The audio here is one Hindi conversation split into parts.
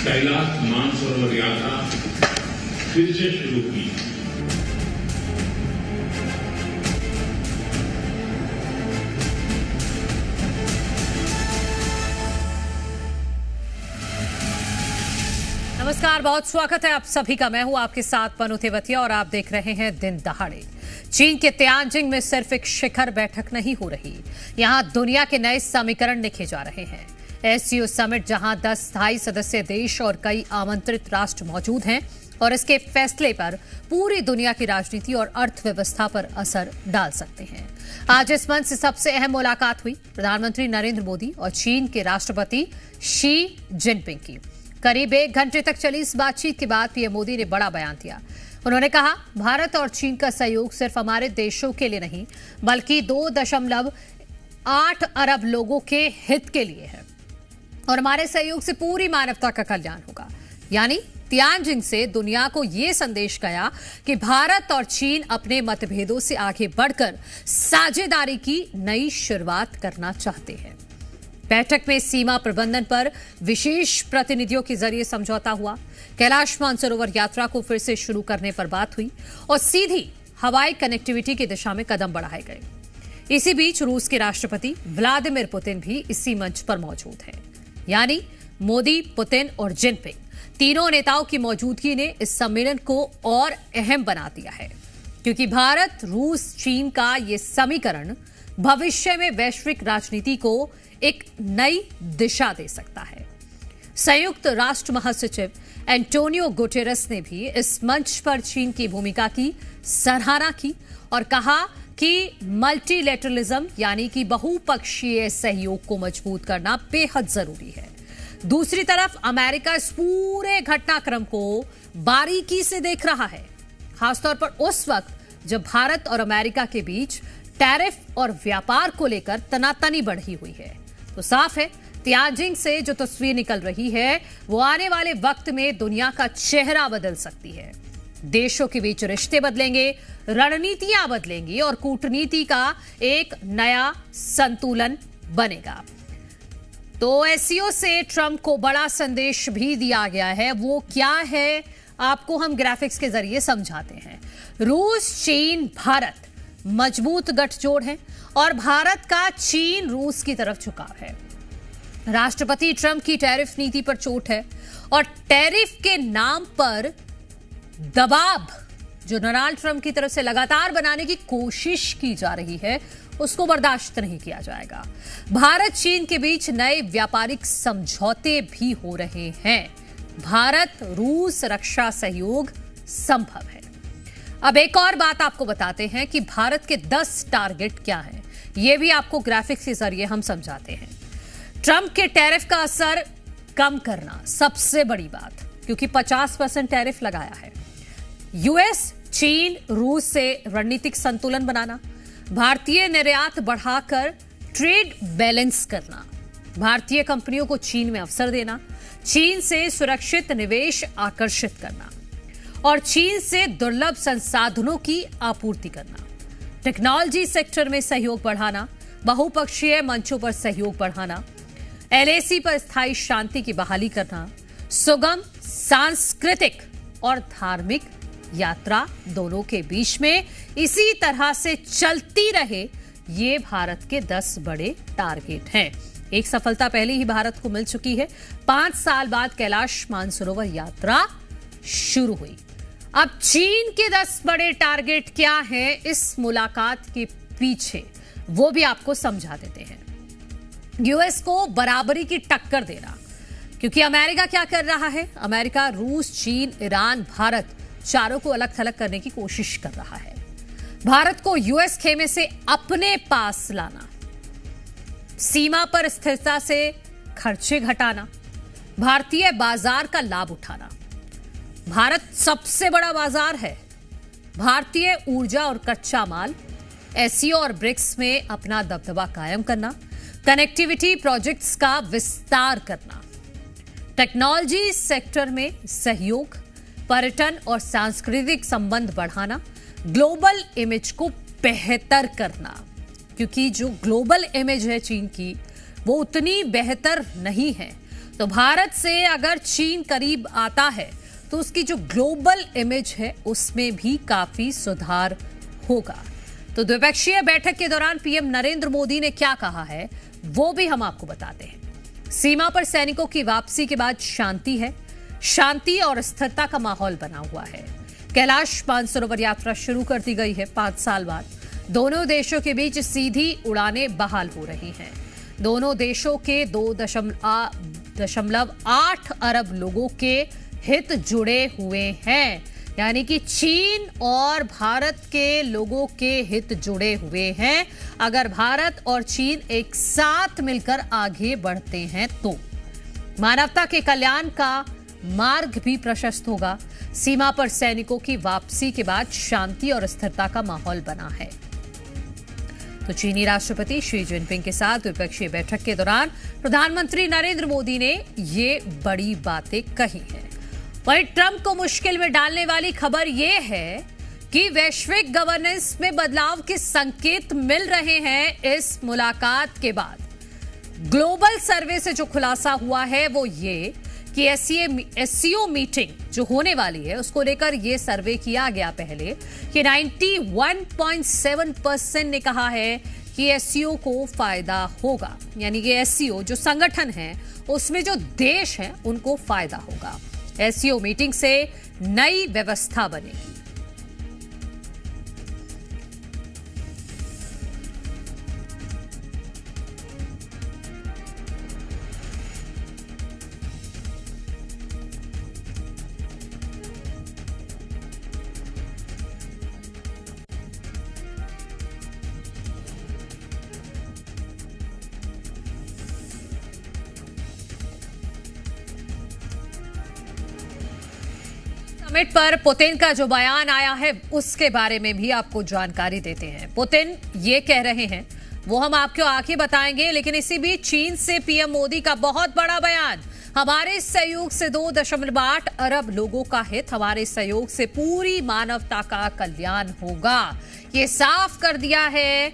कैलाश मानसरोवर यात्रा फिर से शुरू की। नमस्कार, बहुत स्वागत है आप सभी का। मैं हूं आपके साथ पनु तेवतिया और आप देख रहे हैं दिन दहाड़े। चीन के तियानजिंग में सिर्फ एक शिखर बैठक नहीं हो रही, यहां दुनिया के नए समीकरण लिखे जा रहे हैं। एससीओ समिट, जहां 10 स्थायी सदस्य देश और कई आमंत्रित राष्ट्र मौजूद हैं और इसके फैसले पर पूरी दुनिया की राजनीति और अर्थव्यवस्था पर असर डाल सकते हैं। आज इस मंच से सबसे अहम मुलाकात हुई प्रधानमंत्री नरेंद्र मोदी और चीन के राष्ट्रपति शी जिनपिंग की। करीब 1 घंटे तक चली इस बातचीत के बाद पीएम मोदी ने बड़ा बयान दिया। उन्होंने कहा, भारत और चीन का सहयोग सिर्फ हमारे देशों के लिए नहीं बल्कि 2.8 अरब लोगों के हित के लिए है और हमारे सहयोग से पूरी मानवता का कल्याण होगा। यानी तियानजिंग से दुनिया को यह संदेश गया कि भारत और चीन अपने मतभेदों से आगे बढ़कर साझेदारी की नई शुरुआत करना चाहते हैं। बैठक में सीमा प्रबंधन पर विशेष प्रतिनिधियों के जरिए समझौता हुआ। कैलाश मानसरोवर यात्रा को फिर से शुरू करने पर बात हुई और सीधी हवाई कनेक्टिविटी की दिशा में कदम बढ़ाए गए। इसी बीच रूस के राष्ट्रपति व्लादिमीर पुतिन भी इसी मंच पर मौजूद हैं। यानी मोदी, पुतिन और जिनपिंग तीनों नेताओं की मौजूदगी ने इस सम्मेलन को और अहम बना दिया है, क्योंकि भारत, रूस, चीन का यह समीकरण भविष्य में वैश्विक राजनीति को एक नई दिशा दे सकता है। संयुक्त राष्ट्र महासचिव एंटोनियो गुटेरेस ने भी इस मंच पर चीन की भूमिका की सराहना की और कहा कि मल्टीलेटरलिज्म यानी कि बहुपक्षीय सहयोग को मजबूत करना बेहद जरूरी है। दूसरी तरफ अमेरिका इस पूरे घटनाक्रम को बारीकी से देख रहा है, खासतौर पर उस वक्त जब भारत और अमेरिका के बीच टैरिफ और व्यापार को लेकर तनातनी बढ़ी हुई है। तो साफ है, तियानजिंग से जो तस्वीर निकल रही है वो आने वाले वक्त में दुनिया का चेहरा बदल सकती है। देशों के बीच रिश्ते बदलेंगे, रणनीतियां बदलेंगी और कूटनीति का एक नया संतुलन बनेगा। तो एससीओ से ट्रंप को बड़ा संदेश भी दिया गया है। वो क्या है, आपको हम ग्राफिक्स के जरिए समझाते हैं। रूस, चीन, भारत मजबूत गठजोड़ है और भारत का चीन, रूस की तरफ झुकाव है। राष्ट्रपति ट्रंप की टैरिफ नीति पर चोट है और टैरिफ के नाम पर दबाव जो डोनाल्ड ट्रंप की तरफ से लगातार बनाने की कोशिश की जा रही है, उसको बर्दाश्त नहीं किया जाएगा। भारत, चीन के बीच नए व्यापारिक समझौते भी हो रहे हैं। भारत रूस रक्षा सहयोग संभव है। अब एक और बात आपको बताते हैं कि भारत के 10 टारगेट क्या हैं, यह भी आपको ग्राफिक्स के जरिए हम समझाते हैं। ट्रंप के टैरिफ का असर कम करना सबसे बड़ी बात, क्योंकि 50% टैरिफ लगाया है। यूएस, चीन, रूस से रणनीतिक संतुलन बनाना, भारतीय निर्यात बढ़ाकर ट्रेड बैलेंस करना, भारतीय कंपनियों को चीन में अवसर देना, चीन से सुरक्षित निवेश आकर्षित करना और चीन से दुर्लभ संसाधनों की आपूर्ति करना, टेक्नोलॉजी सेक्टर में सहयोग बढ़ाना, बहुपक्षीय मंचों पर सहयोग बढ़ाना, एलएसी पर स्थायी शांति की बहाली करना, सुगम सांस्कृतिक और धार्मिक यात्रा दोनों के बीच में इसी तरह से चलती रहे, ये भारत के 10 बड़े टारगेट हैं। एक सफलता पहले ही भारत को मिल चुकी है। 5 साल बाद कैलाश मानसरोवर यात्रा शुरू हुई। अब चीन के 10 बड़े टारगेट क्या हैं इस मुलाकात के पीछे, वो भी आपको समझा देते हैं। यूएस को बराबरी की टक्कर देना, क्योंकि अमेरिका क्या कर रहा है, अमेरिका रूस, चीन, ईरान, भारत चारों को अलग थलग करने की कोशिश कर रहा है। भारत को यूएस खेमे से अपने पास लाना, सीमा पर स्थिरता से खर्चे घटाना, भारतीय बाजार का लाभ उठाना। भारत सबसे बड़ा बाजार है। भारतीय ऊर्जा और कच्चा माल, एससीओ और ब्रिक्स में अपना दबदबा कायम करना, कनेक्टिविटी प्रोजेक्ट्स का विस्तार करना, टेक्नोलॉजी सेक्टर में सहयोग, पर्यटन और सांस्कृतिक संबंध बढ़ाना, ग्लोबल इमेज को बेहतर करना, क्योंकि जो ग्लोबल इमेज है चीन की वो उतनी बेहतर नहीं है। तो भारत से अगर चीन करीब आता है तो उसकी जो ग्लोबल इमेज है उसमें भी काफी सुधार होगा। तो द्विपक्षीय बैठक के दौरान पीएम नरेंद्र मोदी ने क्या कहा है वो भी हम आपको बताते हैं। सीमा पर सैनिकों की वापसी के बाद शांति है, शांति और स्थिरता का माहौल बना हुआ है। कैलाश मानसरोवर यात्रा शुरू कर दी गई है 5 साल बाद। दोनों देशों के बीच सीधी उड़ानें बहाल हो रही हैं। दोनों देशों के 2.8 अरब लोगों के हित जुड़े हुए हैं, यानी कि चीन और भारत के लोगों के हित जुड़े हुए हैं। अगर भारत और चीन एक साथ मिलकर आगे बढ़ते हैं तो मानवता के कल्याण का मार्ग भी प्रशस्त होगा। सीमा पर सैनिकों की वापसी के बाद शांति और स्थिरता का माहौल बना है। तो चीनी राष्ट्रपति शी जिनपिंग के साथ द्विपक्षीय बैठक के दौरान प्रधानमंत्री नरेंद्र मोदी ने ये बड़ी बातें कही हैं। वहीं ट्रंप को मुश्किल में डालने वाली खबर यह है कि वैश्विक गवर्नेंस में बदलाव के संकेत मिल रहे हैं इस मुलाकात के बाद। ग्लोबल सर्वे से जो खुलासा हुआ है वो ये कि एससीओ मीटिंग जो होने वाली है उसको लेकर यह सर्वे किया गया पहले कि 91.7% ने कहा है कि एससीओ को फायदा होगा, यानी कि एससीओ जो संगठन है उसमें जो देश हैं उनको फायदा होगा। एससीओ मीटिंग से नई व्यवस्था बनेगी। समिट पर पुतिन का जो बयान आया है उसके बारे में भी आपको जानकारी देते हैं। पुतिन ये कह रहे हैं वो हम आपको आगे बताएंगे, लेकिन इसी बीच चीन से पीएम मोदी का बहुत बड़ा बयान। हमारे सहयोग से 2.8 अरब लोगों का हित, हमारे सहयोग से पूरी मानवता का कल्याण होगा, ये साफ कर दिया है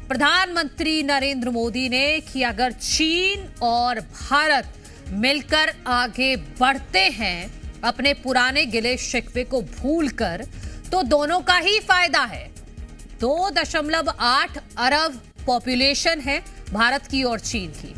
प्रधानमंत्री नरेंद्र मोदी ने कि अगर चीन और भारत मिलकर आगे बढ़ते हैं अपने पुराने गिले शिकवे को भूलकर, तो दोनों का ही फायदा है। 2.8 अरब पॉपुलेशन है भारत की और चीन की।